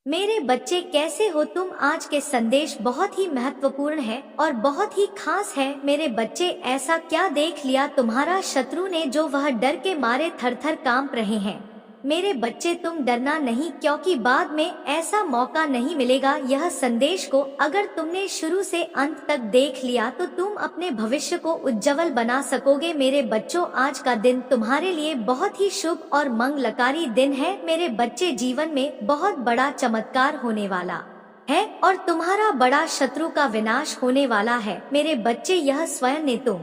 मेरे बच्चे कैसे हो तुम। आज के संदेश बहुत ही महत्वपूर्ण है और बहुत ही खास है। मेरे बच्चे, ऐसा क्या देख लिया तुम्हारा शत्रु ने जो वह डर के मारे थर थर कांप रहे हैं। मेरे बच्चे, तुम डरना नहीं, क्योंकि बाद में ऐसा मौका नहीं मिलेगा। यह संदेश को अगर तुमने शुरू से अंत तक देख लिया तो तुम अपने भविष्य को उज्जवल बना सकोगे। मेरे बच्चों, आज का दिन तुम्हारे लिए बहुत ही शुभ और मंगलकारी दिन है। मेरे बच्चे, जीवन में बहुत बड़ा चमत्कार होने वाला है और तुम्हारा बड़ा शत्रु का विनाश होने वाला है। मेरे बच्चे, यह स्वयं ने तुम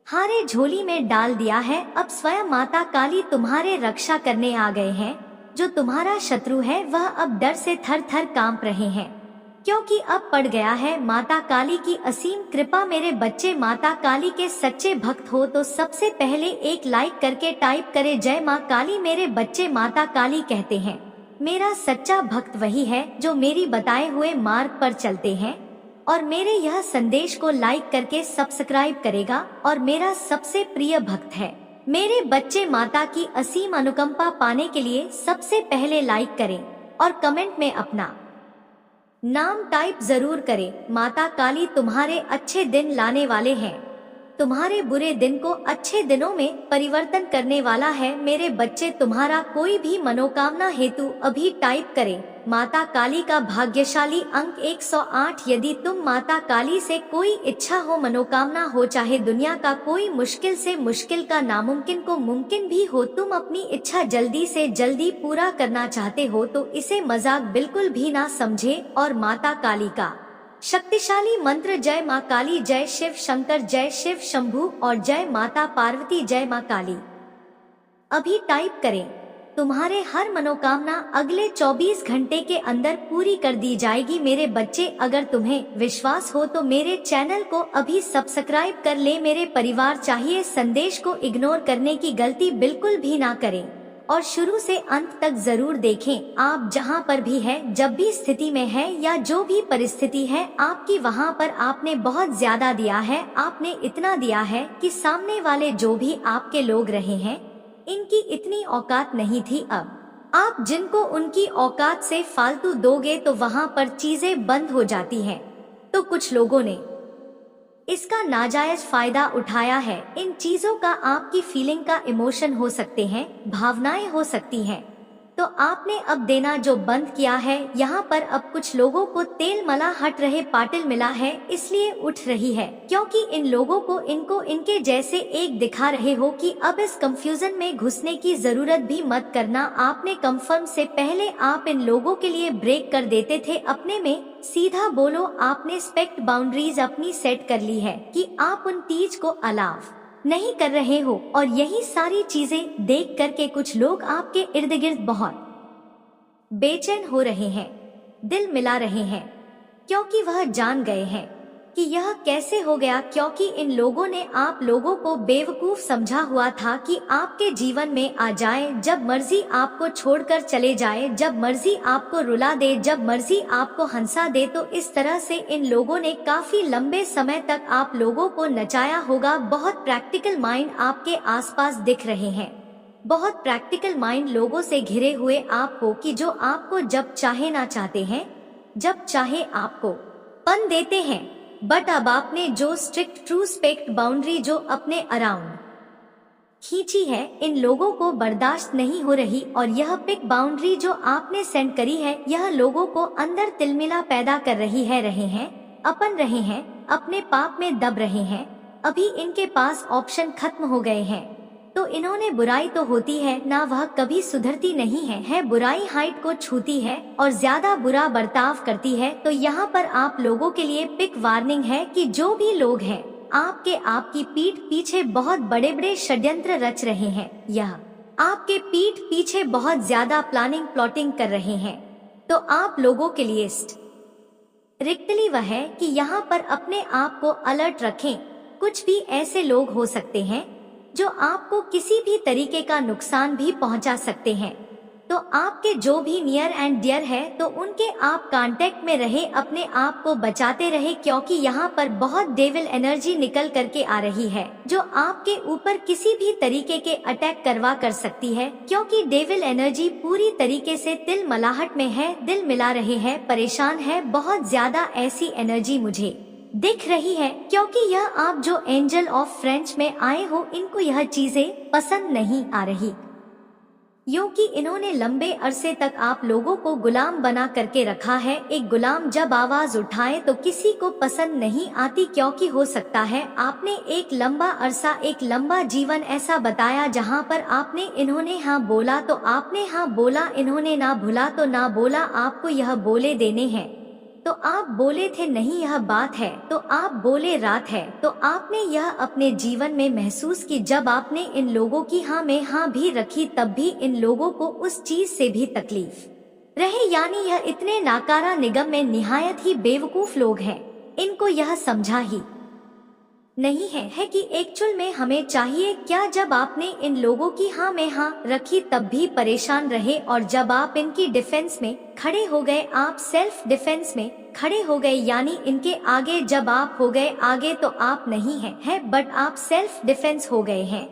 हारे झोली में डाल दिया है। अब स्वयं माता काली तुम्हारे रक्षा करने आ गए हैं। जो तुम्हारा शत्रु है वह अब डर से थर थर कांप रहे हैं, क्योंकि अब पड़ गया है माता काली की असीम कृपा। मेरे बच्चे, माता काली के सच्चे भक्त हो तो सबसे पहले एक लाइक करके टाइप करे जय माँ काली। मेरे बच्चे, माता काली कहते हैं, मेरा सच्चा भक्त वही है जो मेरी बताए हुए मार्ग पर चलते हैं और मेरे यह संदेश को लाइक करके सब्सक्राइब करेगा और मेरा सबसे प्रिय भक्त है। मेरे बच्चे, माता की असीम अनुकंपा पाने के लिए सबसे पहले लाइक करें और कमेंट में अपना नाम टाइप जरूर करें। माता काली तुम्हारे अच्छे दिन लाने वाले हैं, तुम्हारे बुरे दिन को अच्छे दिनों में परिवर्तन करने वाला है। मेरे बच्चे, तुम्हारा कोई भी मनोकामना हेतु अभी टाइप करें माता काली का भाग्यशाली अंक 108। यदि तुम माता काली से कोई इच्छा हो, मनोकामना हो, चाहे दुनिया का कोई मुश्किल से मुश्किल का नामुमकिन को मुमकिन भी हो, तुम अपनी इच्छा जल्दी से जल्दी पूरा करना चाहते हो तो इसे मजाक बिल्कुल भी ना समझे और माता काली का शक्तिशाली मंत्र जय माँ काली, जय शिव शंकर, जय शिव शंभू और जय माता पार्वती, जय माँ काली अभी टाइप करें। तुम्हारे हर मनोकामना अगले 24 घंटे के अंदर पूरी कर दी जाएगी। मेरे बच्चे, अगर तुम्हें विश्वास हो तो मेरे चैनल को अभी सब्सक्राइब कर ले। मेरे परिवार चाहिए संदेश को इग्नोर करने की गलती बिल्कुल भी ना करें और शुरू से अंत तक जरूर देखें। आप जहां पर भी है, जब भी स्थिति में है या जो भी परिस्थिति है आपकी, वहां पर आपने बहुत ज्यादा दिया है। आपने इतना दिया है कि सामने वाले जो भी आपके लोग रहे हैं इनकी इतनी औकात नहीं थी। अब आप जिनको उनकी औकात से फालतू दोगे तो वहां पर चीजें बंद हो जाती हैं। तो कुछ लोगों ने इसका नाजायज फायदा उठाया है। इन चीजों का आपकी फीलिंग का इमोशन हो सकते हैं, भावनाएं हो सकती हैं, तो आपने अब देना जो बंद किया है। यहाँ पर अब कुछ लोगों को तेल मला हट रहे पाटिल मिला है, इसलिए उठ रही है, क्योंकि इन लोगों को इनको इनके जैसे एक दिखा रहे हो कि अब इस कंफ्यूजन में घुसने की जरूरत भी मत करना। आपने कंफर्म से पहले आप इन लोगों के लिए ब्रेक कर देते थे अपने में। सीधा बोलो, आपने स्पेक्ट बाउंड्रीज अपनी सेट कर ली है कि आप उन तीज को अलाव नहीं कर रहे हो। और यही सारी चीजें देख करके कुछ लोग आपके इर्द गिर्द बहुत बेचैन हो रहे हैं, दिल मिला रहे हैं, क्योंकि वह जान गए हैं कि यह कैसे हो गया। क्योंकि इन लोगों ने आप लोगों को बेवकूफ समझा हुआ था कि आपके जीवन में आ जाए, जब मर्जी आपको छोड़कर चले जाए, जब मर्जी आपको रुला दे, जब मर्जी आपको हंसा दे। तो इस तरह से इन लोगों ने काफी लंबे समय तक आप लोगों को नचाया होगा। बहुत प्रैक्टिकल माइंड आपके आसपास दिख रहे हैं, बहुत प्रैक्टिकल माइंड लोगों से घिरे हुए आप हो कि जो आपको जब चाहे ना चाहते हैं, जब चाहे आपको पन देते हैं। बट अब आपने जो स्ट्रिक्ट ट्रू स्पेक्ट बाउंड्री जो अपने अराउंड खींची है, इन लोगों को बर्दाश्त नहीं हो रही। और यह पिक बाउंड्री जो आपने सेंड करी है, यह लोगों को अंदर तिलमिला पैदा कर रही है। रहे हैं, अपन रहे हैं, अपने पाप में दब रहे हैं। अभी इनके पास ऑप्शन खत्म हो गए हैं, तो इन्होंने बुराई तो होती है ना, वह कभी सुधरती नहीं है। बुराई हाइट को छूती है और ज्यादा बुरा बर्ताव करती है। तो यहाँ पर आप लोगों के लिए पिक वार्निंग है कि जो भी लोग हैं आपकी पीठ पीछे बहुत बड़े बड़े षड्यंत्र रच रहे हैं, यह आपके पीठ पीछे बहुत ज्यादा प्लानिंग प्लॉटिंग कर रहे हैं। तो आप लोगों के लिए स्ट्रिक्टली वह है कि यहाँ पर अपने आप को अलर्ट रखें। कुछ भी ऐसे लोग हो सकते हैं जो आपको किसी भी तरीके का नुकसान भी पहुंचा सकते हैं। तो आपके जो भी नियर एंड डियर है तो उनके आप कांटेक्ट में रहे, अपने आप को बचाते रहे, क्योंकि यहाँ पर बहुत डेविल एनर्जी निकल करके आ रही है जो आपके ऊपर किसी भी तरीके के अटैक करवा कर सकती है, क्योंकि डेविल एनर्जी पूरी तरीके से तिल मलाहट में है, दिल मिला रहे हैं, परेशान है, बहुत ज्यादा ऐसी एनर्जी मुझे दिख रही है, क्योंकि यह आप जो एंजल ऑफ फ्रेंच में आए हो इनको यह चीजें पसंद नहीं आ रही, क्योंकि इन्होंने लंबे अरसे तक आप लोगों को गुलाम बना करके रखा है। एक गुलाम जब आवाज उठाए तो किसी को पसंद नहीं आती, क्योंकि हो सकता है आपने एक लंबा अरसा, एक लंबा जीवन ऐसा बताया जहां पर आपने इन्होंने हाँ बोला तो आपने हाँ बोला, इन्होंने ना भूला तो ना बोला, आपको यह बोले देने हैं तो आप बोले थे नहीं यह बात है तो आप बोले रात है, तो आपने यह अपने जीवन में महसूस की। जब आपने इन लोगों की हाँ में हाँ भी रखी तब भी इन लोगों को उस चीज से भी तकलीफ रहे, यानी यह इतने नाकारा निगम में निहायत ही बेवकूफ लोग हैं, इनको यह समझा ही नहीं है कि एक्चुअल में हमें चाहिए क्या। जब आपने इन लोगों की हाँ में हाँ रखी तब भी परेशान रहे, और जब आप इनकी डिफेंस में खड़े हो गए, आप सेल्फ डिफेंस में खड़े हो गए, यानी इनके आगे जब आप हो गए आगे तो आप नहीं है बट आप सेल्फ डिफेंस हो गए हैं।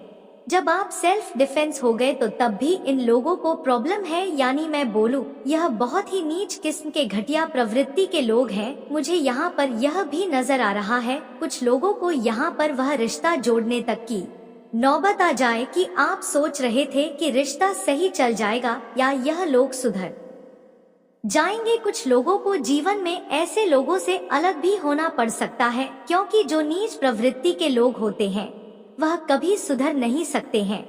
जब आप सेल्फ डिफेंस हो गए तो तब भी इन लोगों को प्रॉब्लम है, यानी मैं बोलूं यह बहुत ही नीच किस्म के घटिया प्रवृत्ति के लोग हैं। मुझे यहाँ पर यह भी नजर आ रहा है कुछ लोगों को यहाँ पर वह रिश्ता जोड़ने तक की नौबत आ जाए कि आप सोच रहे थे कि रिश्ता सही चल जाएगा या यह लोग सुधर जाएंगे। कुछ लोगों को जीवन में ऐसे लोगों से अलग भी होना पड़ सकता है, क्योंकि जो नीच प्रवृत्ति के लोग होते हैं वह कभी सुधर नहीं सकते हैं,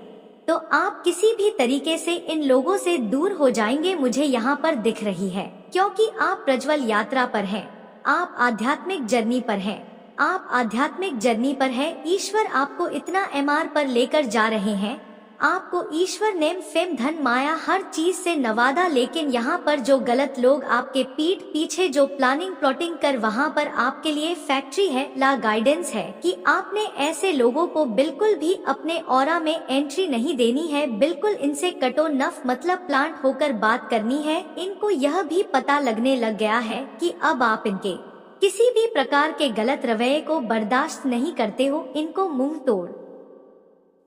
तो आप किसी भी तरीके से इन लोगों से दूर हो जाएंगे, मुझे यहाँ पर दिख रही है, क्योंकि आप प्रज्वल यात्रा पर हैं, आप आध्यात्मिक जर्नी पर हैं, आप आध्यात्मिक जर्नी पर हैं। ईश्वर आपको इतना एमआर पर लेकर जा रहे हैं, आपको ईश्वर नेम फेम धन माया हर चीज से नवादा, लेकिन यहाँ पर जो गलत लोग आपके पीठ पीछे जो प्लानिंग प्लॉटिंग कर वहाँ पर आपके लिए फैक्ट्री है, ला गाइडेंस है कि आपने ऐसे लोगों को बिल्कुल भी अपने ऑरा में एंट्री नहीं देनी है, बिल्कुल इनसे कटो नफ, मतलब प्लांट होकर बात करनी है। इनको यह भी पता लगने लग गया है कि अब आप इनके किसी भी प्रकार के गलत रवैये को बर्दाश्त नहीं करते हो, इनको मुंह तोड़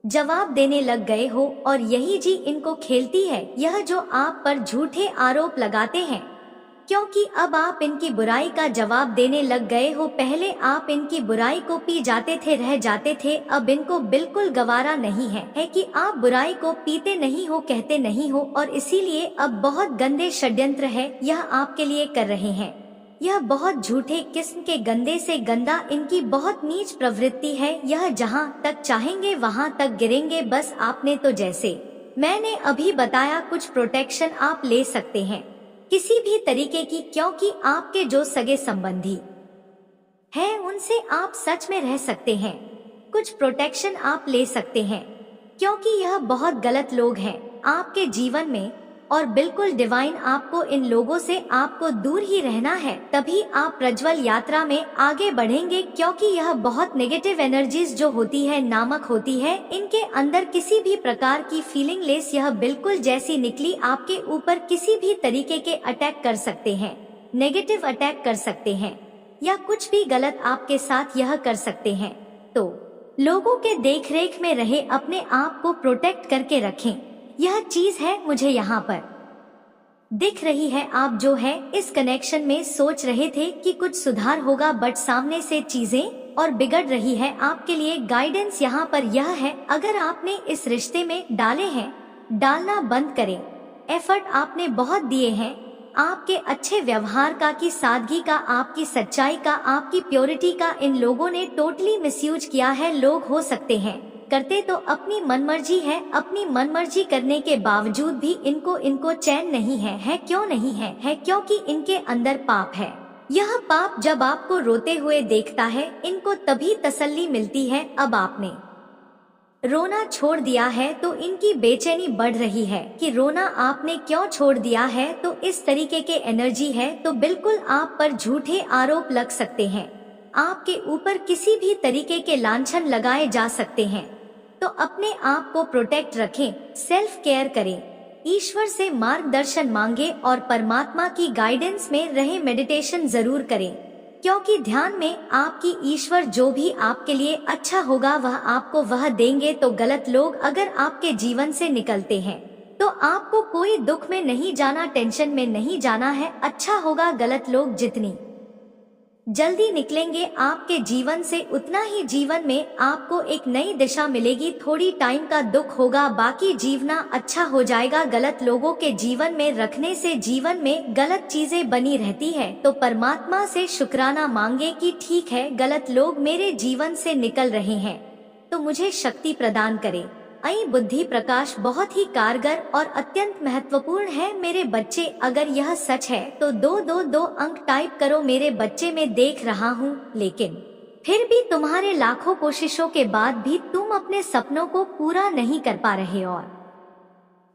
जवाब देने लग गए हो, और यही जी इनको खेलती है यह जो आप पर झूठे आरोप लगाते हैं, क्योंकि अब आप इनकी बुराई का जवाब देने लग गए हो। पहले आप इनकी बुराई को पी जाते थे, रह जाते थे, अब इनको बिल्कुल गवारा नहीं है कि आप बुराई को पीते नहीं हो, कहते नहीं हो, और इसीलिए अब बहुत गंदे षड्यंत्र है यह आपके लिए कर रहे हैं। यह बहुत झूठे किस्म के गंदे से गंदा इनकी बहुत नीच प्रवृत्ति है, यह जहां तक चाहेंगे वहां तक गिरेंगे। बस आपने तो जैसे मैंने अभी बताया कुछ प्रोटेक्शन आप ले सकते हैं किसी भी तरीके की, क्योंकि आपके जो सगे संबंधी हैं उनसे आप सच में रह सकते हैं, कुछ प्रोटेक्शन आप ले सकते हैं, क्योंकि यह बहुत गलत लोग हैं आपके जीवन में, और बिल्कुल डिवाइन आपको इन लोगों से आपको दूर ही रहना है, तभी आप प्रज्वल यात्रा में आगे बढ़ेंगे, क्योंकि यह बहुत नेगेटिव एनर्जीज जो होती है नामक होती है, इनके अंदर किसी भी प्रकार की फीलिंग लेस यह बिल्कुल जैसी निकली आपके ऊपर किसी भी तरीके के अटैक कर सकते हैं, नेगेटिव अटैक कर सकते हैं, या कुछ भी गलत आपके साथ यह कर सकते हैं। तो लोगों के देखरेख में रहे, अपने आप को प्रोटेक्ट करके रखें, यह चीज है मुझे यहाँ पर दिख रही है। आप जो है इस कनेक्शन में सोच रहे थे कि कुछ सुधार होगा, बट सामने से चीजें और बिगड़ रही है। आपके लिए गाइडेंस यहाँ पर यह है, अगर आपने इस रिश्ते में डाले हैं, डालना बंद करें। एफर्ट आपने बहुत दिए हैं, आपके अच्छे व्यवहार का, की सादगी का, आपकी सच्चाई का, आपकी प्योरिटी का इन लोगों ने टोटली मिसयूज किया है। लोग हो सकते हैं करते तो अपनी मनमर्जी है, अपनी मनमर्जी करने के बावजूद भी इनको चैन नहीं है क्यों नहीं है क्योंकि इनके अंदर पाप है। यह पाप जब आपको रोते हुए देखता है इनको तभी तसल्ली मिलती है। अब आपने रोना छोड़ दिया है तो इनकी बेचैनी बढ़ रही है कि रोना आपने क्यों छोड़ दिया है, तो इस तरीके के एनर्जी है तो बिल्कुल आप पर झूठे आरोप लग सकते हैं, आपके ऊपर किसी भी तरीके के लांछन लगाए जा सकते हैं। तो अपने आप को प्रोटेक्ट रखें, सेल्फ केयर करें, ईश्वर से मार्गदर्शन मांगे और परमात्मा की गाइडेंस में रहे। मेडिटेशन जरूर करें, क्योंकि ध्यान में आपकी ईश्वर जो भी आपके लिए अच्छा होगा वह आपको वह देंगे। तो गलत लोग अगर आपके जीवन से निकलते हैं तो आपको कोई दुख में नहीं जाना, टेंशन में नहीं जाना है, अच्छा होगा। गलत लोग जितनी जल्दी निकलेंगे आपके जीवन से उतना ही जीवन में आपको एक नई दिशा मिलेगी। थोड़ी टाइम का दुख होगा, बाकी जीवना अच्छा हो जाएगा। गलत लोगों के जीवन में रखने से जीवन में गलत चीजें बनी रहती है। तो परमात्मा से शुक्राना मांगे कि ठीक है, गलत लोग मेरे जीवन से निकल रहे हैं तो मुझे शक्ति प्रदान करे। आई बुद्धि प्रकाश बहुत ही कारगर और अत्यंत महत्वपूर्ण है मेरे बच्चे। अगर यह सच है तो 222 अंक टाइप करो। मेरे बच्चे मैं देख रहा हूँ, लेकिन फिर भी तुम्हारे लाखों कोशिशों के बाद भी तुम अपने सपनों को पूरा नहीं कर पा रहे और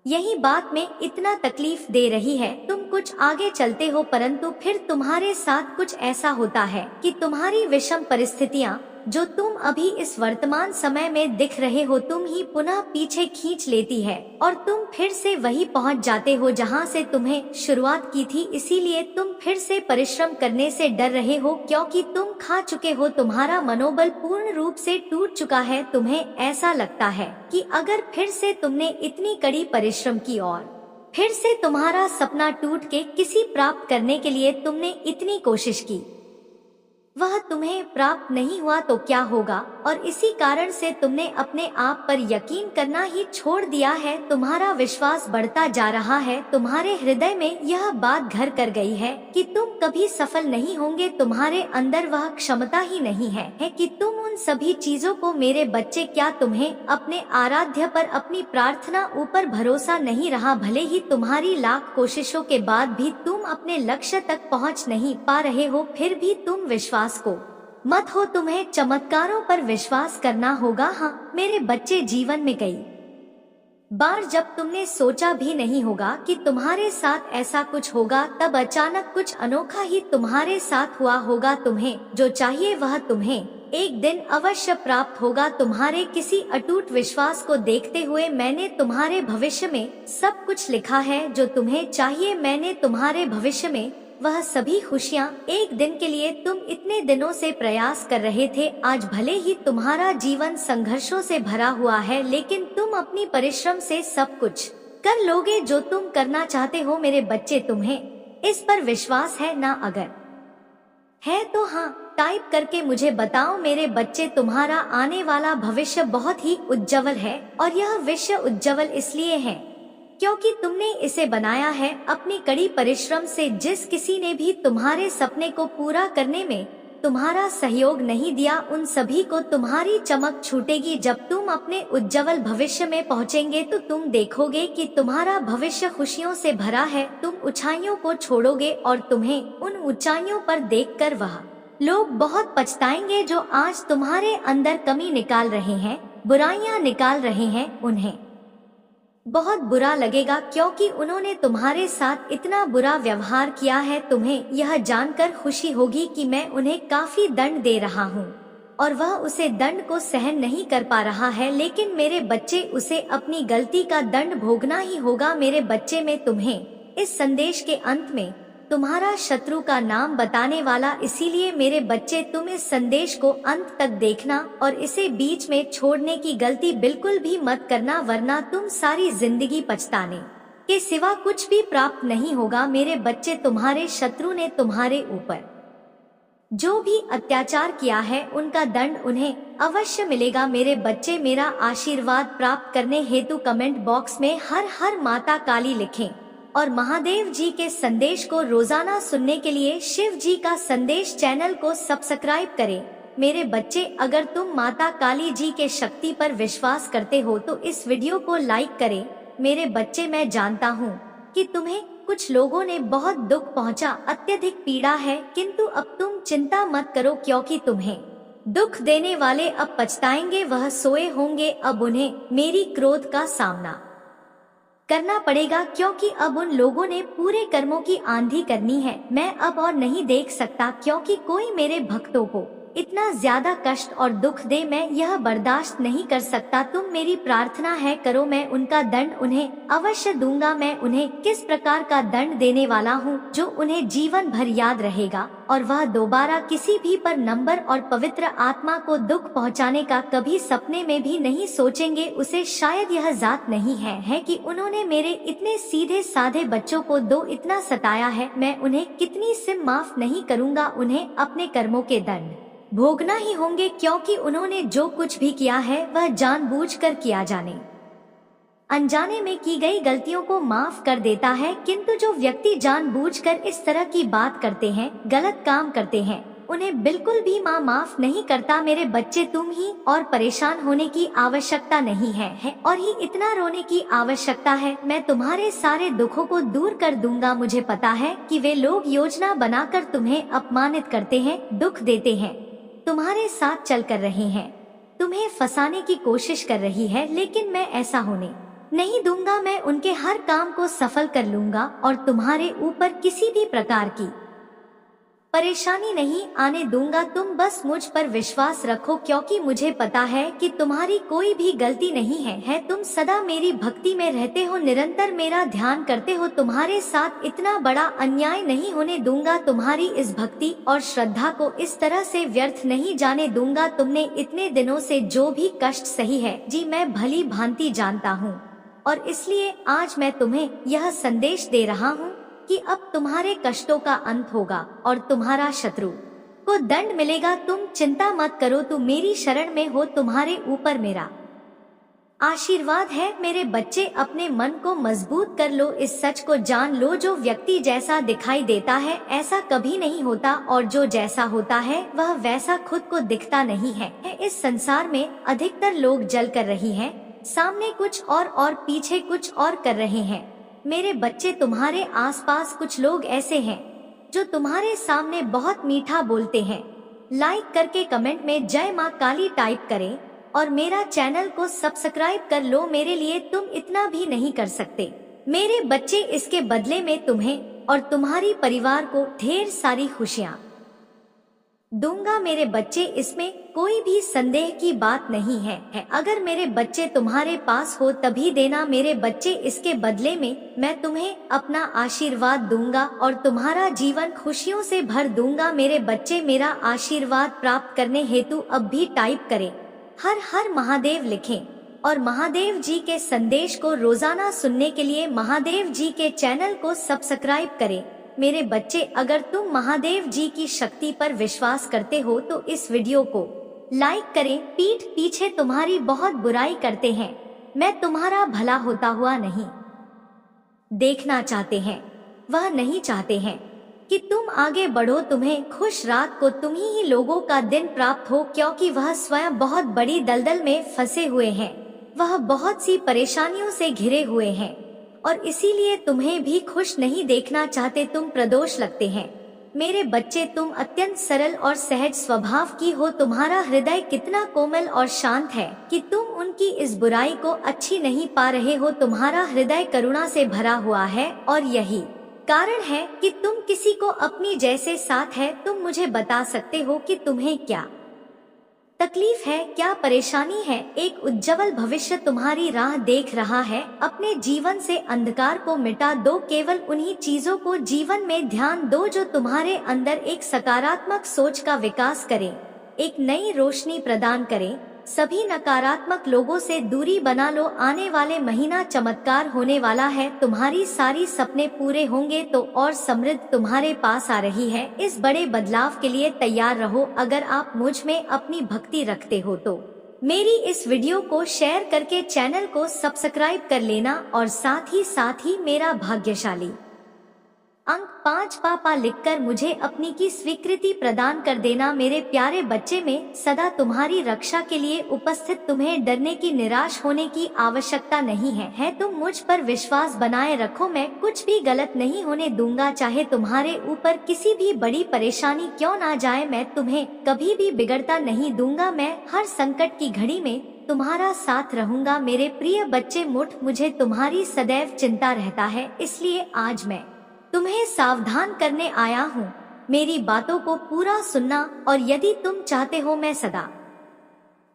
यही बात में इतना तकलीफ दे रही है। तुम कुछ आगे चलते हो परंतु फिर तुम्हारे साथ कुछ ऐसा होता है कि तुम्हारी विषम परिस्थितियाँ जो तुम अभी इस वर्तमान समय में दिख रहे हो तुम ही पुनः पीछे खींच लेती है और तुम फिर से वही पहुंच जाते हो जहां से तुम्हें शुरुआत की थी। इसीलिए तुम फिर से परिश्रम करने से डर रहे हो, क्योंकि तुम खा चुके हो। तुम्हारा मनोबल पूर्ण रूप से टूट चुका है। तुम्हें ऐसा लगता है कि अगर फिर से तुमने इतनी कड़ी परिश्रम की और फिर से तुम्हारा सपना टूट के किसी प्राप्त करने के लिए तुमने इतनी कोशिश की, वह तुम्हें प्राप्त नहीं हुआ तो क्या होगा। और इसी कारण से तुमने अपने आप पर यकीन करना ही छोड़ दिया है। तुम्हारा विश्वास बढ़ता जा रहा है। तुम्हारे हृदय में यह बात घर कर गई है कि तुम कभी सफल नहीं होंगे। तुम्हारे अंदर वह क्षमता ही नहीं है कि तुम उन सभी चीजों को, मेरे बच्चे, क्या तुम्हें अपने आराध्य पर, अपनी प्रार्थना ऊपर भरोसा नहीं रहा। भले ही तुम्हारी लाख कोशिशों के बाद भी तुम अपने लक्ष्य तक पहुंच नहीं पा रहे हो, फिर भी तुम विश्वास को मत हो। तुम्हें चमत्कारों पर विश्वास करना होगा। हाँ मेरे बच्चे, जीवन में कई बार जब तुमने सोचा भी नहीं होगा कि तुम्हारे साथ ऐसा कुछ होगा, तब अचानक कुछ अनोखा ही तुम्हारे साथ हुआ होगा। तुम्हें जो चाहिए वह तुम्हें एक दिन अवश्य प्राप्त होगा। तुम्हारे किसी अटूट विश्वास को देखते हुए मैंने तुम्हारे भविष्य में सब कुछ लिखा है जो तुम्हें चाहिए। मैंने तुम्हारे भविष्य में वह सभी खुशियाँ एक दिन के लिए तुम इतने दिनों से प्रयास कर रहे थे। आज भले ही तुम्हारा जीवन संघर्षों से भरा हुआ है, लेकिन तुम अपनी परिश्रम से सब कुछ कर लोगे जो तुम करना चाहते हो। मेरे बच्चे, तुम्हें इस पर विश्वास है ना? अगर है तो हाँ टाइप करके मुझे बताओ। मेरे बच्चे, तुम्हारा आने वाला भविष्य बहुत ही उज्जवल है और यह विश्व उज्जवल इसलिए है क्योंकि तुमने इसे बनाया है अपनी कड़ी परिश्रम से। जिस किसी ने भी तुम्हारे सपने को पूरा करने में तुम्हारा सहयोग नहीं दिया, उन सभी को तुम्हारी चमक छूटेगी। जब तुम अपने उज्जवल भविष्य में पहुंचेंगे तो तुम देखोगे कि तुम्हारा भविष्य खुशियों से भरा है। तुम ऊंचाइयों को छोड़ोगे और तुम्हें उन ऊंचाइयों पर देखकर वह लोग बहुत पछताएंगे जो आज तुम्हारे अंदर कमी निकाल रहे हैं, बुराइयां निकाल रहे हैं। उन्हें बहुत बुरा लगेगा क्योंकि उन्होंने तुम्हारे साथ इतना बुरा व्यवहार किया है। तुम्हें यह जानकर खुशी होगी कि मैं उन्हें काफी दंड दे रहा हूँ और वह उसे दंड को सहन नहीं कर पा रहा है, लेकिन मेरे बच्चे, उसे अपनी गलती का दंड भोगना ही होगा। मेरे बच्चे, मैं तुम्हें इस संदेश के अंत में तुम्हारा शत्रु का नाम बताने वाला, इसीलिए मेरे बच्चे तुम इस संदेश को अंत तक देखना और इसे बीच में छोड़ने की गलती बिल्कुल भी मत करना, वरना तुम सारी जिंदगी पछताने के सिवा कुछ भी प्राप्त नहीं होगा। मेरे बच्चे, तुम्हारे शत्रु ने तुम्हारे ऊपर जो भी अत्याचार किया है उनका दंड उन्हें अवश्य मिलेगा। मेरे बच्चे, मेरा आशीर्वाद प्राप्त करने हेतु कमेंट बॉक्स में हर हर माता काली लिखें और महादेव जी के संदेश को रोजाना सुनने के लिए शिव जी का संदेश चैनल को सब्सक्राइब करें। मेरे बच्चे, अगर तुम माता काली जी के शक्ति पर विश्वास करते हो तो इस वीडियो को लाइक करें। मेरे बच्चे, मैं जानता हूँ कि तुम्हें कुछ लोगों ने बहुत दुख पहुँचा, अत्यधिक पीड़ा है, किंतु अब तुम चिंता मत करो क्योंकि तुम्हें दुख देने वाले अब पछताएंगे। वह सोए होंगे, अब उन्हें मेरी क्रोध का सामना करना पड़ेगा क्योंकि अब उन लोगों ने पूरे कर्मों की आंधी करनी है। मैं अब और नहीं देख सकता क्योंकि कोई मेरे भक्तों को इतना ज्यादा कष्ट और दुख दे, मैं यह बर्दाश्त नहीं कर सकता। तुम मेरी प्रार्थना है करो, मैं उनका दंड उन्हें अवश्य दूंगा। मैं उन्हें किस प्रकार का दंड देने वाला हूँ जो उन्हें जीवन भर याद रहेगा, और वह दोबारा किसी भी पर नंबर और पवित्र आत्मा को दुख पहुँचाने का कभी सपने में भी नहीं सोचेंगे। उसे शायद यह जात नहीं है कि उन्होंने मेरे इतने सीधे साधे बच्चों को दो इतना सताया है। मैं उन्हें कितनी सिम माफ नहीं करूँगा। उन्हें अपने कर्मों के दंड भोगना ही होंगे, क्योंकि उन्होंने जो कुछ भी किया है वह जानबूझकर किया। जाने अनजाने में की गई गलतियों को माफ कर देता है, किंतु जो व्यक्ति जानबूझकर इस तरह की बात करते हैं, गलत काम करते हैं, उन्हें बिल्कुल भी माफ नहीं करता। मेरे बच्चे, तुम ही और परेशान होने की आवश्यकता नहीं है और ही इतना रोने की आवश्यकता है। मैं तुम्हारे सारे दुखों को दूर कर दूंगा। मुझे पता है कि वे लोग योजना बनाकर तुम्हें अपमानित करते हैं, दुख देते हैं, तुम्हारे साथ चल कर रहे हैं, तुम्हें फंसाने की कोशिश कर रही है, लेकिन मैं ऐसा होने नहीं दूंगा। मैं उनके हर काम को सफल कर लूंगा और तुम्हारे ऊपर किसी भी प्रकार की परेशानी नहीं आने दूंगा। तुम बस मुझ पर विश्वास रखो, क्योंकि मुझे पता है कि तुम्हारी कोई भी गलती नहीं है। तुम सदा मेरी भक्ति में रहते हो, निरंतर मेरा ध्यान करते हो। तुम्हारे साथ इतना बड़ा अन्याय नहीं होने दूंगा। तुम्हारी इस भक्ति और श्रद्धा को इस तरह से व्यर्थ नहीं जाने दूंगा। तुमने इतने दिनों से जो भी कष्ट सही है जी, मैं भली भांति जानता हूँ, और इसलिए आज मैं तुम्हें यह संदेश दे रहा हूँ कि अब तुम्हारे कष्टों का अंत होगा और तुम्हारा शत्रु को दंड मिलेगा। तुम चिंता मत करो, तुम मेरी शरण में हो, तुम्हारे ऊपर मेरा आशीर्वाद है। मेरे बच्चे, अपने मन को मजबूत कर लो, इस सच को जान लो, जो व्यक्ति जैसा दिखाई देता है ऐसा कभी नहीं होता, और जो जैसा होता है वह वैसा खुद को दिखता नहीं है। इस संसार में अधिकतर लोग जल कर रही हैं, सामने कुछ और पीछे कुछ और कर रहे हैं। मेरे बच्चे, तुम्हारे आसपास कुछ लोग ऐसे हैं जो तुम्हारे सामने बहुत मीठा बोलते हैं। लाइक करके कमेंट में जय माँ काली टाइप करें और मेरा चैनल को सब्सक्राइब कर लो। मेरे लिए तुम इतना भी नहीं कर सकते मेरे बच्चे। इसके बदले में तुम्हें और तुम्हारी परिवार को ढेर सारी खुशियाँ दूंगा मेरे बच्चे, इसमें कोई भी संदेह की बात नहीं है। अगर मेरे बच्चे तुम्हारे पास हो तभी देना मेरे बच्चे, इसके बदले में मैं तुम्हें अपना आशीर्वाद दूंगा और तुम्हारा जीवन खुशियों से भर दूंगा। मेरे बच्चे, मेरा आशीर्वाद प्राप्त करने हेतु अब भी टाइप करें हर हर महादेव लिखें, और महादेव जी के संदेश को रोजाना सुनने के लिए महादेव जी के चैनल को सब्सक्राइब करें। मेरे बच्चे, अगर तुम महादेव जी की शक्ति पर विश्वास करते हो तो इस वीडियो को लाइक करें। पीठ पीछे तुम्हारी बहुत बुराई करते हैं, मैं तुम्हारा भला होता हुआ नहीं देखना चाहते हैं। वह नहीं चाहते हैं कि तुम आगे बढ़ो, तुम्हें खुश रात को तुम्ही ही लोगों का दिन प्राप्त हो, क्योंकि वह स्वयं बहुत बड़ी दलदल में फंसे हुए हैं। वह बहुत सी परेशानियों से घिरे हुए हैं और इसीलिए तुम्हें भी खुश नहीं देखना चाहते। तुम प्रदोष लगते हैं मेरे बच्चे, तुम अत्यंत सरल और सहज स्वभाव की हो। तुम्हारा हृदय कितना कोमल और शांत है कि तुम उनकी इस बुराई को अच्छी नहीं पा रहे हो। तुम्हारा हृदय करुणा से भरा हुआ है और यही कारण है कि तुम किसी को अपनी जैसे साथ है। तुम मुझे बता सकते हो कि तुम्हें क्या तकलीफ है, क्या परेशानी है। एक उज्जवल भविष्य तुम्हारी राह देख रहा है। अपने जीवन से अंधकार को मिटा दो, केवल उन्हीं चीजों को जीवन में ध्यान दो जो तुम्हारे अंदर एक सकारात्मक सोच का विकास करें, एक नई रोशनी प्रदान करें। सभी नकारात्मक लोगों से दूरी बना लो। आने वाले महीना चमत्कार होने वाला है। तुम्हारी सारी सपने पूरे होंगे तो और समृद्ध तुम्हारे पास आ रही है। इस बड़े बदलाव के लिए तैयार रहो। अगर आप मुझ में अपनी भक्ति रखते हो तो मेरी इस वीडियो को शेयर करके चैनल को सब्सक्राइब कर लेना और साथ ही मेरा भाग्यशाली अंक 5 पापा लिखकर मुझे अपनी की स्वीकृति प्रदान कर देना। मेरे प्यारे बच्चे, में सदा तुम्हारी रक्षा के लिए उपस्थित, तुम्हें डरने की निराश होने की आवश्यकता नहीं है। तुम मुझ पर विश्वास बनाए रखो, मैं कुछ भी गलत नहीं होने दूंगा। चाहे तुम्हारे ऊपर किसी भी बड़ी परेशानी क्यों ना जाए, मैं तुम्हें कभी भी बिगड़ता नहीं दूंगा। मैं हर संकट की घड़ी में तुम्हारा साथ रहूंगा। मेरे प्रिय बच्चे, मुझे तुम्हारी सदैव चिंता रहता है, इसलिए आज मैं तुम्हें सावधान करने आया हूँ। मेरी बातों को पूरा सुनना, और यदि तुम चाहते हो मैं सदा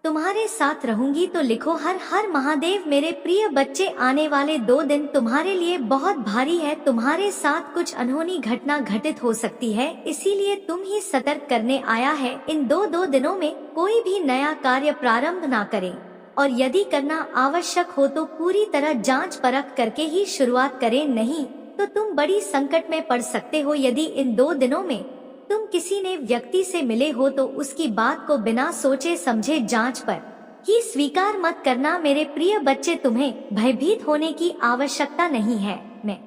तुम्हारे साथ रहूंगी तो लिखो हर हर महादेव। मेरे प्रिय बच्चे, आने वाले 2 दिन तुम्हारे लिए बहुत भारी है। तुम्हारे साथ कुछ अनहोनी घटना घटित हो सकती है, इसीलिए तुम ही सतर्क करने आया है। इन दो दिनों में कोई भी नया कार्य प्रारंभ ना करें, और यदि करना आवश्यक हो तो पूरी तरह जांच परख करके ही शुरुआत करें, नहीं तो तुम बड़ी संकट में पड़ सकते हो। यदि इन 2 दिनों में तुम किसी ने व्यक्ति से मिले हो तो उसकी बात को बिना सोचे समझे जांच पर ही स्वीकार मत करना। मेरे प्रिय बच्चे, तुम्हें भयभीत होने की आवश्यकता नहीं है। मैं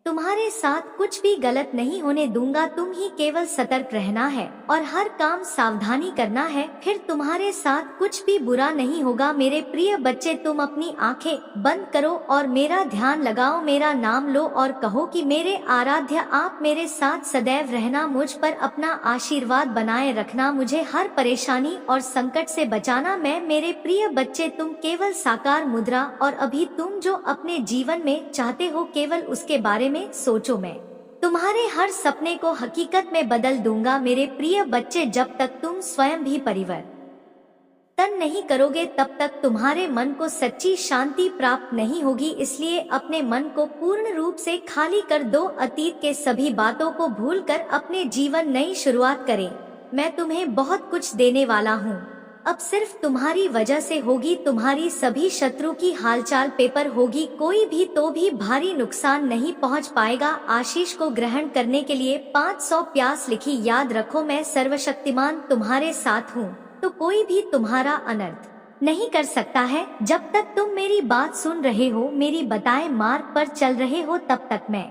तुम्हारे साथ कुछ भी गलत नहीं होने दूंगा। तुम ही केवल सतर्क रहना है और हर काम सावधानी करना है, फिर तुम्हारे साथ कुछ भी बुरा नहीं होगा। मेरे प्रिय बच्चे, तुम अपनी आंखें बंद करो और मेरा ध्यान लगाओ, मेरा नाम लो और कहो कि मेरे आराध्य, आप मेरे साथ सदैव रहना, मुझ पर अपना आशीर्वाद बनाए रखना, मुझे हर परेशानी और संकट से बचाना। मैं मेरे प्रिय बच्चे, तुम केवल साकार मुद्रा और अभी तुम जो अपने जीवन में चाहते हो केवल उसके बारे में सोचो। मैं तुम्हारे हर सपने को हकीकत में बदल दूंगा। मेरे प्रिय बच्चे, जब तक तुम स्वयं भी परिवर्तन नहीं करोगे तब तक तुम्हारे मन को सच्ची शांति प्राप्त नहीं होगी। इसलिए अपने मन को पूर्ण रूप से खाली कर दो, अतीत के सभी बातों को भूलकर अपने जीवन नई शुरुआत करें। मैं तुम्हें बहुत कुछ देने वाला हूँ, अब सिर्फ तुम्हारी वजह से होगी। तुम्हारी सभी शत्रु की हालचाल पेपर होगी, कोई भी तो भी भारी नुकसान नहीं पहुंच पाएगा। आशीष को ग्रहण करने के लिए 500 प्यास लिखी। याद रखो, मैं सर्वशक्तिमान तुम्हारे साथ हूँ, तो कोई भी तुम्हारा अनर्थ नहीं कर सकता है। जब तक तुम मेरी बात सुन रहे हो, मेरी बताए मार्ग पर चल रहे हो, तब तक मैं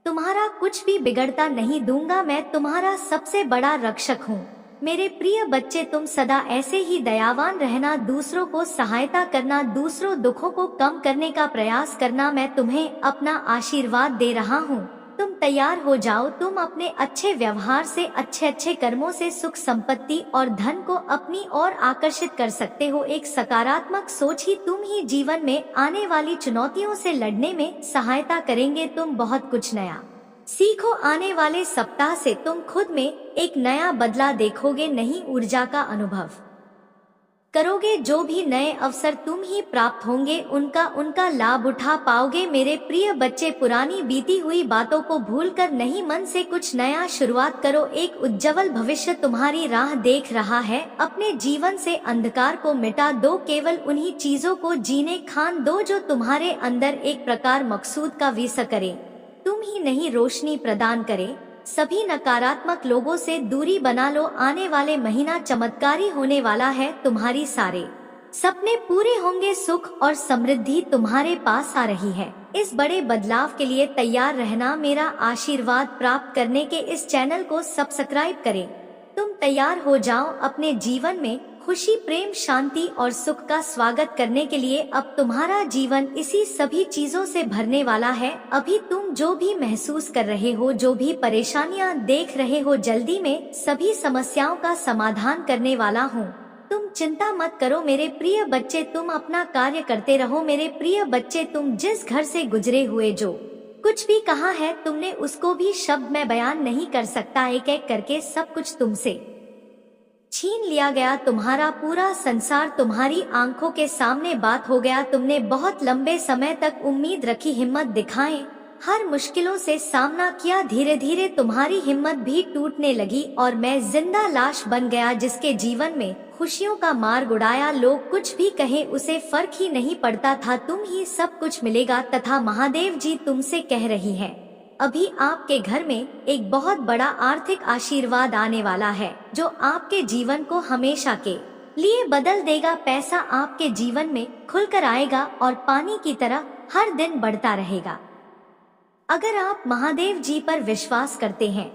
तुम्हारा कुछ भी बिगड़ता नहीं दूंगा। मैं तुम्हारा सबसे बड़ा रक्षक हूँ। मेरे प्रिय बच्चे, तुम सदा ऐसे ही दयावान रहना, दूसरों को सहायता करना, दूसरों दुखों को कम करने का प्रयास करना। मैं तुम्हें अपना आशीर्वाद दे रहा हूँ, तुम तैयार हो जाओ। तुम अपने अच्छे व्यवहार से, अच्छे कर्मों से सुख संपत्ति और धन को अपनी ओर आकर्षित कर सकते हो। एक सकारात्मक सोच ही तुम ही जीवन में आने वाली चुनौतियों से लड़ने में सहायता करेंगे। तुम बहुत कुछ नया सीखो। आने वाले सप्ताह से तुम खुद में एक नया बदला देखोगे, नई ऊर्जा का अनुभव करोगे। जो भी नए अवसर तुम ही प्राप्त होंगे उनका लाभ उठा पाओगे। मेरे प्रिय बच्चे, पुरानी बीती हुई बातों को भूलकर नहीं, मन से कुछ नया शुरुआत करो। एक उज्जवल भविष्य तुम्हारी राह देख रहा है। अपने जीवन से अंधकार को मिटा दो, केवल उन्हीं चीजों को जीने खान दो जो तुम्हारे अंदर एक प्रकार मकसूद का विषय करे, तुम ही नहीं रोशनी प्रदान करे। सभी नकारात्मक लोगों से दूरी बना लो। आने वाले महीना चमत्कारी होने वाला है। तुम्हारी सारे सपने पूरे होंगे, सुख और समृद्धि तुम्हारे पास आ रही है। इस बड़े बदलाव के लिए तैयार रहना। मेरा आशीर्वाद प्राप्त करने के इस चैनल को सब्सक्राइब करें। तुम तैयार हो जाओ अपने जीवन में खुशी, प्रेम, शांति और सुख का स्वागत करने के लिए। अब तुम्हारा जीवन इसी सभी चीजों से भरने वाला है। अभी तुम जो भी महसूस कर रहे हो, जो भी परेशानियां देख रहे हो, जल्दी में सभी समस्याओं का समाधान करने वाला हूँ। तुम चिंता मत करो मेरे प्रिय बच्चे, तुम अपना कार्य करते रहो। मेरे प्रिय बच्चे, तुम जिस घर से गुजरे हुए जो कुछ भी कहा है तुमने, उसको भी शब्द में बयान नहीं कर सकता। एक एक करके सब कुछ तुमसे छीन लिया गया। तुम्हारा पूरा संसार तुम्हारी आंखों के सामने बात हो गया। तुमने बहुत लंबे समय तक उम्मीद रखी, हिम्मत दिखाएं, हर मुश्किलों से सामना किया। धीरे धीरे तुम्हारी हिम्मत भी टूटने लगी और मैं जिंदा लाश बन गया, जिसके जीवन में खुशियों का मार्ग उड़ाया। लोग कुछ भी कहें, उसे फर्क ही नहीं पड़ता था। तुम ही सब कुछ मिलेगा, तथा महादेव जी तुमसे कह रही है, अभी आपके घर में एक बहुत बड़ा आर्थिक आशीर्वाद आने वाला है, जो आपके जीवन को हमेशा के लिए बदल देगा। पैसा आपके जीवन में खुलकर आएगा और पानी की तरह हर दिन बढ़ता रहेगा। अगर आप महादेव जी पर विश्वास करते हैं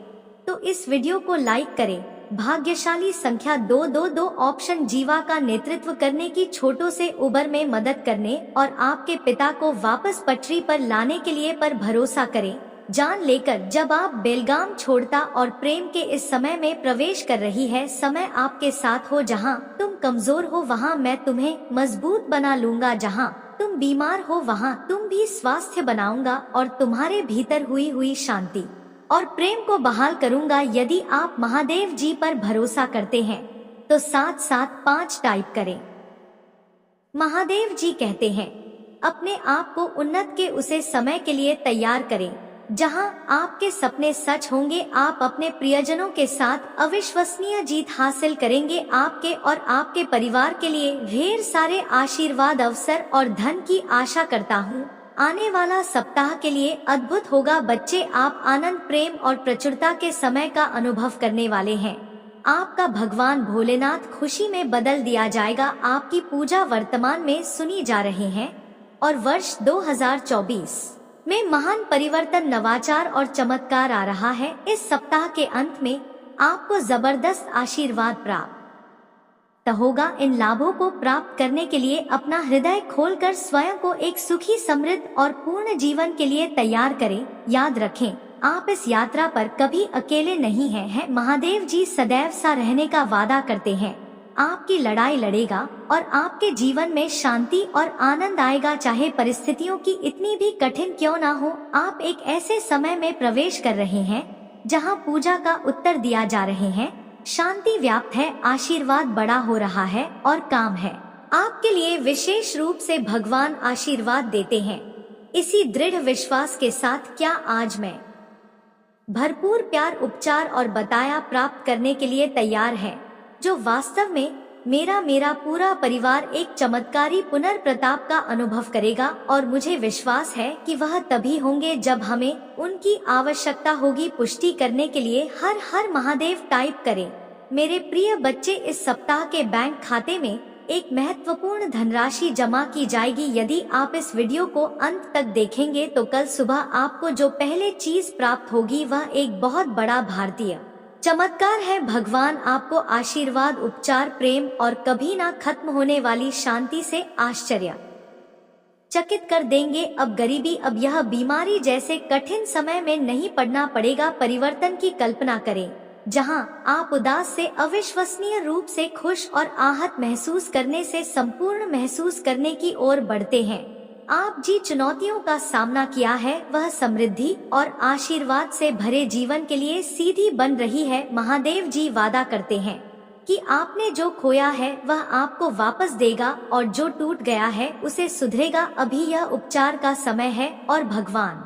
तो इस वीडियो को लाइक करें। भाग्यशाली संख्या 222 ऑप्शन जीवा का नेतृत्व करने की छोटों से उबर में मदद करने और आपके पिता को वापस पटरी पर लाने के लिए पर भरोसा करें। जान लेकर जब आप बेलगाम छोड़ता और प्रेम के इस समय में प्रवेश कर रही है। समय आपके साथ हो, जहां तुम कमजोर हो वहां मैं तुम्हें मजबूत बना लूंगा। जहां तुम बीमार हो वहां तुम भी स्वास्थ्य बनाऊंगा और तुम्हारे भीतर हुई शांति और प्रेम को बहाल करूंगा। यदि आप महादेव जी पर भरोसा करते हैं तो 775 टाइप करें। महादेव जी कहते हैं, अपने आप को उन्नत के उसे समय के लिए तैयार करें जहां आपके सपने सच होंगे। आप अपने प्रियजनों के साथ अविश्वसनीय जीत हासिल करेंगे। आपके और आपके परिवार के लिए ढेर सारे आशीर्वाद, अवसर और धन की आशा करता हूं। आने वाला सप्ताह के लिए अद्भुत होगा बच्चे। आप आनंद, प्रेम और प्रचुरता के समय का अनुभव करने वाले हैं। आपका भगवान भोलेनाथ खुशी में बदल दिया जाएगा। आपकी पूजा वर्तमान में सुनी जा रही है और वर्ष 2024 में महान परिवर्तन, नवाचार और चमत्कार आ रहा है। इस सप्ताह के अंत में आपको जबरदस्त आशीर्वाद प्राप्त होगा। इन लाभों को प्राप्त करने के लिए अपना हृदय खोलकर स्वयं को एक सुखी, समृद्ध और पूर्ण जीवन के लिए तैयार करें। याद रखें, आप इस यात्रा पर कभी अकेले नहीं हैं। महादेव जी सदैव सा रहने का वादा करते हैं। आपकी लड़ाई लड़ेगा और आपके जीवन में शांति और आनंद आएगा, चाहे परिस्थितियों की इतनी भी कठिन क्यों ना हो। आप एक ऐसे समय में प्रवेश कर रहे हैं जहां पूजा का उत्तर दिया जा रहे हैं, शांति व्याप्त है, आशीर्वाद बड़ा हो रहा है और काम है आपके लिए विशेष रूप से भगवान आशीर्वाद देते हैं। इसी दृढ़ विश्वास के साथ क्या आज मैं भरपूर प्यार, उपचार और बताया प्राप्त करने के लिए तैयार है, जो वास्तव में मेरा पूरा परिवार एक चमत्कारी पुनर्प्रताप का अनुभव करेगा। और मुझे विश्वास है कि वह तभी होंगे जब हमें उनकी आवश्यकता होगी। पुष्टि करने के लिए हर हर महादेव टाइप करें। मेरे प्रिय बच्चे, इस सप्ताह के बैंक खाते में एक महत्वपूर्ण धनराशि जमा की जाएगी। यदि आप इस वीडियो को अंत तक देखेंगे तो कल सुबह आपको जो पहले चीज प्राप्त होगी वह एक बहुत बड़ा भारतीय चमत्कार है। भगवान आपको आशीर्वाद, उपचार, प्रेम और कभी ना खत्म होने वाली शांति से आश्चर्य चकित कर देंगे। अब गरीबी, अब यह बीमारी जैसे कठिन समय में नहीं पड़ना पड़ेगा। परिवर्तन की कल्पना करें जहां आप उदास से अविश्वसनीय रूप से खुश और आहत महसूस करने से संपूर्ण महसूस करने की ओर बढ़ते हैं। आप जी चुनौतियों का सामना किया है वह समृद्धि और आशीर्वाद से भरे जीवन के लिए सीधी बन रही है। महादेव जी वादा करते हैं कि आपने जो खोया है वह आपको वापस देगा और जो टूट गया है उसे सुधरेगा। अभी यह उपचार का समय है और भगवान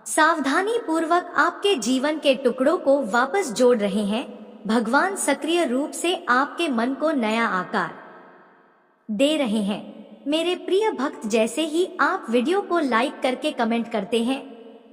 सावधानी पूर्वक आपके जीवन के टुकड़ों को वापस जोड़ रहे हैं। भगवान सक्रिय रूप से आपके मन को नया आकार दे रहे हैं। मेरे प्रिय भक्त, जैसे ही आप वीडियो को लाइक करके कमेंट करते हैं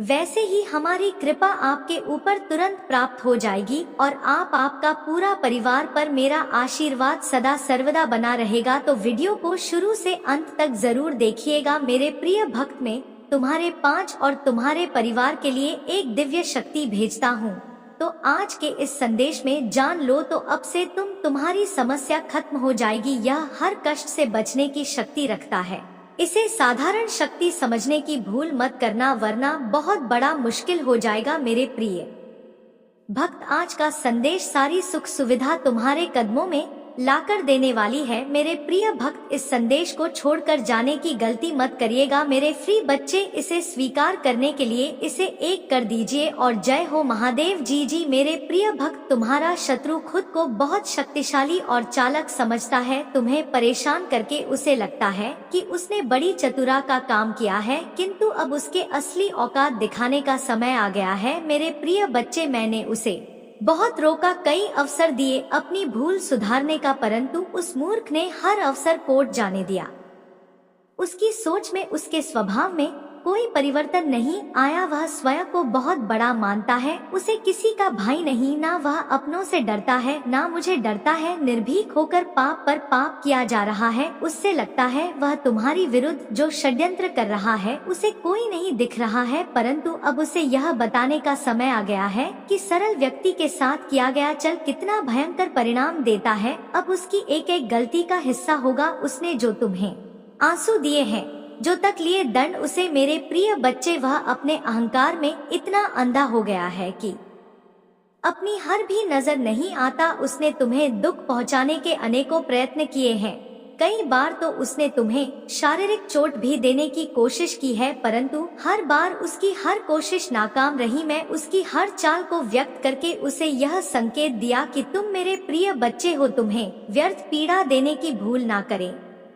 वैसे ही हमारी कृपा आपके ऊपर तुरंत प्राप्त हो जाएगी और आपका पूरा परिवार पर मेरा आशीर्वाद सदा सर्वदा बना रहेगा। तो वीडियो को शुरू से अंत तक जरूर देखिएगा। मेरे प्रिय भक्त, में तुम्हारे 5 और तुम्हारे परिवार के लिए एक दिव्य शक्ति भेजता हूँ। तो आज के इस संदेश में जान लो तो अब से तुम्हारी समस्या खत्म हो जाएगी। यह हर कष्ट से बचने की शक्ति रखता है। इसे साधारण शक्ति समझने की भूल मत करना, वरना बहुत बड़ा मुश्किल हो जाएगा। मेरे प्रिय भक्त, आज का संदेश सारी सुख सुविधा तुम्हारे कदमों में लाकर देने वाली है। मेरे प्रिय भक्त, इस संदेश को छोड़कर जाने की गलती मत करिएगा। मेरे फ्री बच्चे, इसे स्वीकार करने के लिए इसे एक कर दीजिए और जय हो महादेव जी। जी मेरे प्रिय भक्त, तुम्हारा शत्रु खुद को बहुत शक्तिशाली और चालाक समझता है। तुम्हें परेशान करके उसे लगता है कि उसने बड़ी चतुरा का काम किया है, किंतु अब उसके असली औकात दिखाने का समय आ गया है। मेरे प्रिय बच्चे, मैंने उसे बहुत रोका, कई अवसर दिए अपनी भूल सुधारने का, परंतु उस मूर्ख ने हर अवसर कोर्ट जाने दिया। उसकी सोच में, उसके स्वभाव में कोई परिवर्तन नहीं आया। वह स्वयं को बहुत बड़ा मानता है। उसे किसी का भाई नहीं, ना वह अपनों से डरता है ना मुझे डरता है। निर्भीक होकर पाप पर पाप किया जा रहा है। उससे लगता है वह तुम्हारी विरुद्ध जो षड्यंत्र कर रहा है उसे कोई नहीं दिख रहा है, परंतु अब उसे यह बताने का समय आ गया है कि सरल व्यक्ति के साथ किया गया चल कितना भयंकर परिणाम देता है। अब उसकी एक एक गलती का हिस्सा होगा उसने जो तुम्हें आंसू दिए हैं, जो तक लिए दंड। उसे मेरे प्रिय बच्चे, वह अपने अहंकार में इतना अंधा हो गया है कि अपनी हर भी नजर नहीं आता। उसने तुम्हें दुख पहुंचाने के अनेकों प्रयत्न किए हैं, कई बार तो उसने तुम्हें शारीरिक चोट भी देने की कोशिश की है, परंतु हर बार उसकी हर कोशिश नाकाम रही। मैं उसकी हर चाल को व्यक्त करके उसे यह संकेत दिया कि तुम मेरे प्रिय बच्चे हो, तुम्हें व्यर्थ पीड़ा देने की भूल ना करें।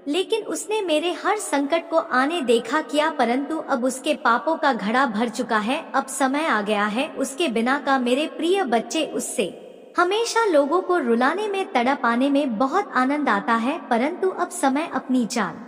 लेकिन उसने मेरे हर संकट को आने देखा किया, परंतु अब उसके पापों का घड़ा भर चुका है। अब समय आ गया है उसके बिना का। मेरे प्रिय बच्चे, उससे हमेशा लोगों को रुलाने में, तड़प आने में बहुत आनंद आता है, परंतु अब समय अपनी चाल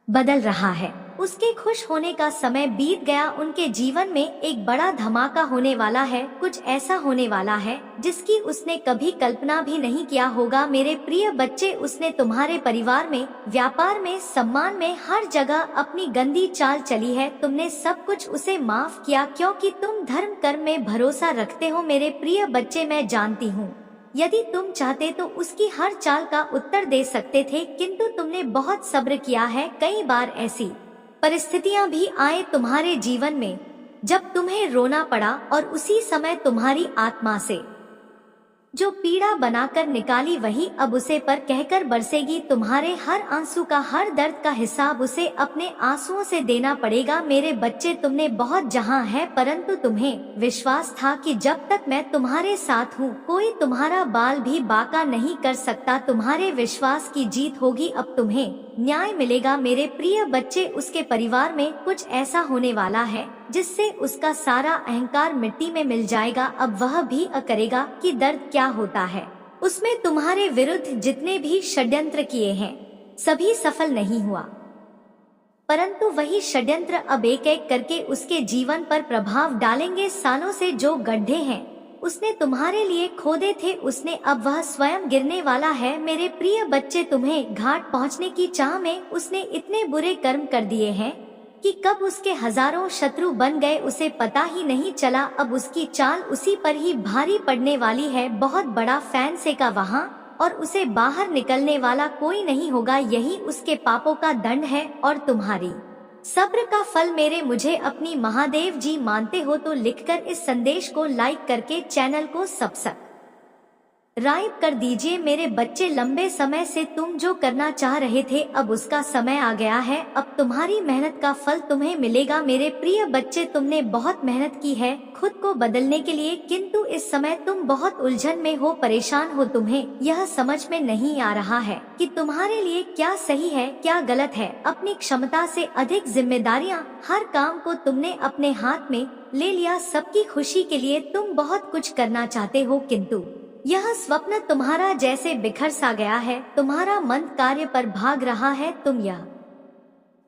बदल रहा है। उसके खुश होने का समय बीत गया। उनके जीवन में एक बड़ा धमाका होने वाला है। कुछ ऐसा होने वाला है जिसकी उसने कभी कल्पना भी नहीं किया होगा। मेरे प्रिय बच्चे, उसने तुम्हारे परिवार में, व्यापार में, सम्मान में, हर जगह अपनी गंदी चाल चली है। तुमने सब कुछ उसे माफ किया क्योंकि तुम धर्म कर्म में भरोसा रखते हो। मेरे प्रिय बच्चे, मैं जानती हूँ यदि तुम चाहते तो उसकी हर चाल का उत्तर दे सकते थे, किंतु तुमने बहुत सब्र किया है। कई बार ऐसी परिस्थितियां भी आए तुम्हारे जीवन में जब तुम्हें रोना पड़ा, और उसी समय तुम्हारी आत्मा से जो पीड़ा बनाकर निकाली वही अब उसे पर कहकर बरसेगी। तुम्हारे हर आंसू का, हर दर्द का हिसाब उसे अपने आंसुओं से देना पड़ेगा। मेरे बच्चे, तुमने बहुत जहां है, परंतु तुम्हें विश्वास था कि जब तक मैं तुम्हारे साथ हूँ कोई तुम्हारा बाल भी बांका नहीं कर सकता। तुम्हारे विश्वास की जीत होगी। अब तुम्हें न्याय मिलेगा। मेरे प्रिय बच्चे, उसके परिवार में कुछ ऐसा होने वाला है जिससे उसका सारा अहंकार मिट्टी में मिल जाएगा। अब वह भी करेगा कि दर्द क्या होता है। उसमें तुम्हारे विरुद्ध जितने भी षड्यंत्र किए हैं सभी सफल नहीं हुआ, परंतु वही षड्यंत्र अब एक एक करके उसके जीवन पर प्रभाव डालेंगे। सालों से जो गड्ढे हैं उसने तुम्हारे लिए खोदे थे, उसने अब वह स्वयं गिरने वाला है। मेरे प्रिय बच्चे, तुम्हें घाट पहुंचने की चाह में उसने इतने बुरे कर्म कर दिए हैं कि कब उसके हजारों शत्रु बन गए उसे पता ही नहीं चला। अब उसकी चाल उसी पर ही भारी पड़ने वाली है। बहुत बड़ा फैन से का वहाँ, और उसे बाहर निकलने वाला कोई नहीं होगा। यही उसके पापों का दंड है और तुम्हारी सब्र का फल। मेरे मुझे अपनी महादेव जी मानते हो तो लिखकर इस संदेश को लाइक करके चैनल को सब्सक्राइब कर दीजिए। मेरे बच्चे, लंबे समय से तुम जो करना चाह रहे थे अब उसका समय आ गया है। अब तुम्हारी मेहनत का फल तुम्हें मिलेगा। मेरे प्रिय बच्चे, तुमने बहुत मेहनत की है खुद को बदलने के लिए, किंतु इस समय तुम बहुत उलझन में हो, परेशान हो। तुम्हें यह समझ में नहीं आ रहा है कि तुम्हारे लिए क्या सही है क्या गलत है। अपनी क्षमता से अधिक जिम्मेदारियां, हर काम को तुमने अपने हाथ में ले लिया। सबकी खुशी के लिए तुम बहुत कुछ करना चाहते हो, किंतु यह स्वप्न तुम्हारा जैसे बिखर सा गया है। तुम्हारा मन कार्य पर भाग रहा है। तुम यह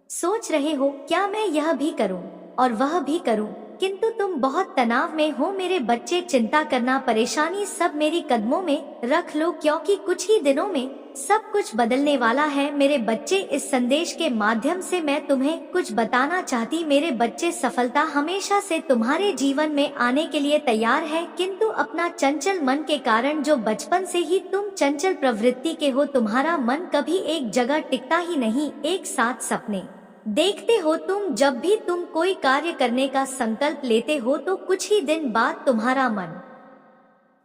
सोच रहे हो क्या मैं यह भी करूं और वह भी करूं, किंतु तुम बहुत तनाव में हो। मेरे बच्चे, चिंता करना, परेशानी सब मेरी कदमों में रख लो, क्योंकि कुछ ही दिनों में सब कुछ बदलने वाला है। मेरे बच्चे, इस संदेश के माध्यम से मैं तुम्हें कुछ बताना चाहती। मेरे बच्चे, सफलता हमेशा से तुम्हारे जीवन में आने के लिए तैयार है, किंतु अपना चंचल मन के कारण, जो बचपन से ही तुम चंचल प्रवृत्ति के हो, तुम्हारा मन कभी एक जगह टिकता ही नहीं। एक साथ सपने देखते हो तुम। जब भी तुम कोई कार्य करने का संकल्प लेते हो तो कुछ ही दिन बाद तुम्हारा मन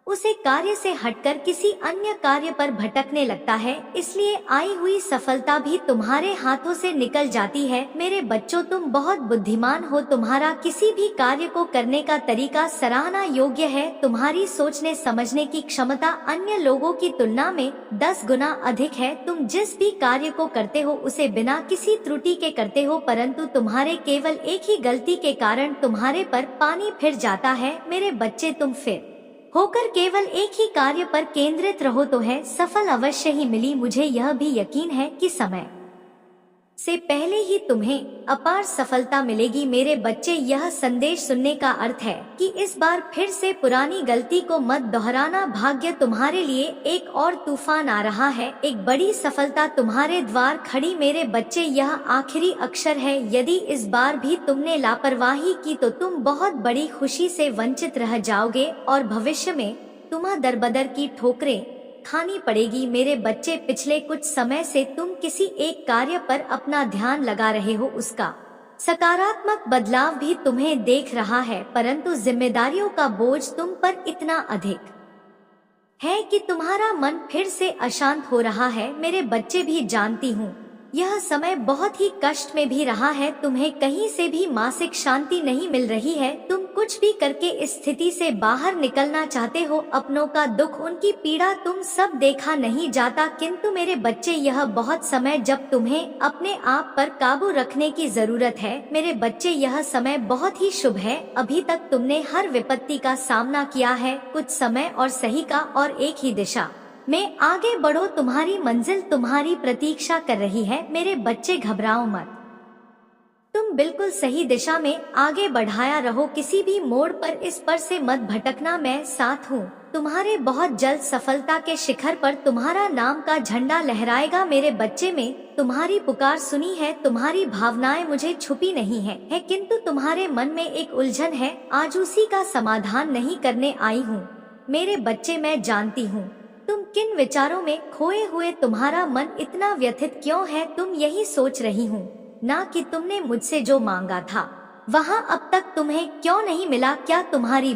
उसे कार्य से हटकर किसी अन्य कार्य पर भटकने लगता है, इसलिए आई हुई सफलता भी तुम्हारे हाथों से निकल जाती है। मेरे बच्चों, तुम बहुत बुद्धिमान हो। तुम्हारा किसी भी कार्य को करने का तरीका सराहना योग्य है। तुम्हारी सोचने समझने की क्षमता अन्य लोगों की तुलना में 10 गुना अधिक है। तुम जिस भी कार्य को करते हो उसे बिना किसी त्रुटि के करते हो, परंतु तुम्हारे केवल एक ही गलती के कारण तुम्हारे पर पानी फिर जाता है। मेरे बच्चे, तुम फिर होकर केवल एक ही कार्य पर केंद्रित रहो तो है सफल अवश्य ही मिली। मुझे यह भी यकीन है कि समय से पहले ही तुम्हें अपार सफलता मिलेगी। मेरे बच्चे, यह संदेश सुनने का अर्थ है कि इस बार फिर से पुरानी गलती को मत दोहराना। भाग्य तुम्हारे लिए एक और तूफान आ रहा है। एक बड़ी सफलता तुम्हारे द्वार खड़ी। मेरे बच्चे, यह आखिरी अक्षर है। यदि इस बार भी तुमने लापरवाही की तो तुम बहुत बड़ी खुशी से वंचित रह जाओगे और भविष्य में तुम्हें दरबदर की ठोकरें खानी पड़ेगी। मेरे बच्चे, पिछले कुछ समय से तुम किसी एक कार्य पर अपना ध्यान लगा रहे हो, उसका सकारात्मक बदलाव भी तुम्हें देख रहा है, परंतु जिम्मेदारियों का बोझ तुम पर इतना अधिक है कि तुम्हारा मन फिर से अशांत हो रहा है। मेरे बच्चे भी जानती हूँ, यह समय बहुत ही कष्ट में भी रहा है। तुम्हें कहीं से भी मानसिक शांति नहीं मिल रही है। तुम कुछ भी करके इस स्थिति से बाहर निकलना चाहते हो। अपनों का दुख, उनकी पीड़ा तुम सब देखा नहीं जाता, किंतु मेरे बच्चे यह बहुत समय जब तुम्हें अपने आप पर काबू रखने की जरूरत है। मेरे बच्चे यह समय बहुत ही शुभ है। अभी तक तुमने हर विपत्ति का सामना किया है, कुछ समय और सही का और एक ही दिशा में आगे बढ़ो। तुम्हारी मंजिल तुम्हारी प्रतीक्षा कर रही है। मेरे बच्चे घबराओ मत, तुम बिल्कुल सही दिशा में आगे बढ़ाया रहो। किसी भी मोड़ पर इस पर से मत भटकना, मैं साथ हूँ। तुम्हारे बहुत जल्द सफलता के शिखर पर तुम्हारा नाम का झंडा लहराएगा। मेरे बच्चे, में तुम्हारी पुकार सुनी है। तुम्हारी भावनाएं मुझे छुपी नहीं है, किंतु तुम्हारे मन में एक उलझन है। आज उसी का समाधान नहीं करने आई हूँ। मेरे बच्चे, मैं जानती हूँ तुम किन विचारों में खोए हुए। तुम्हारा मन इतना व्यथित क्यों है? तुम यही सोच रही हूँ ना कि तुमने मुझसे जो मांगा था वहाँ अब तक तुम्हें क्यों नहीं मिला? क्या तुम्हारी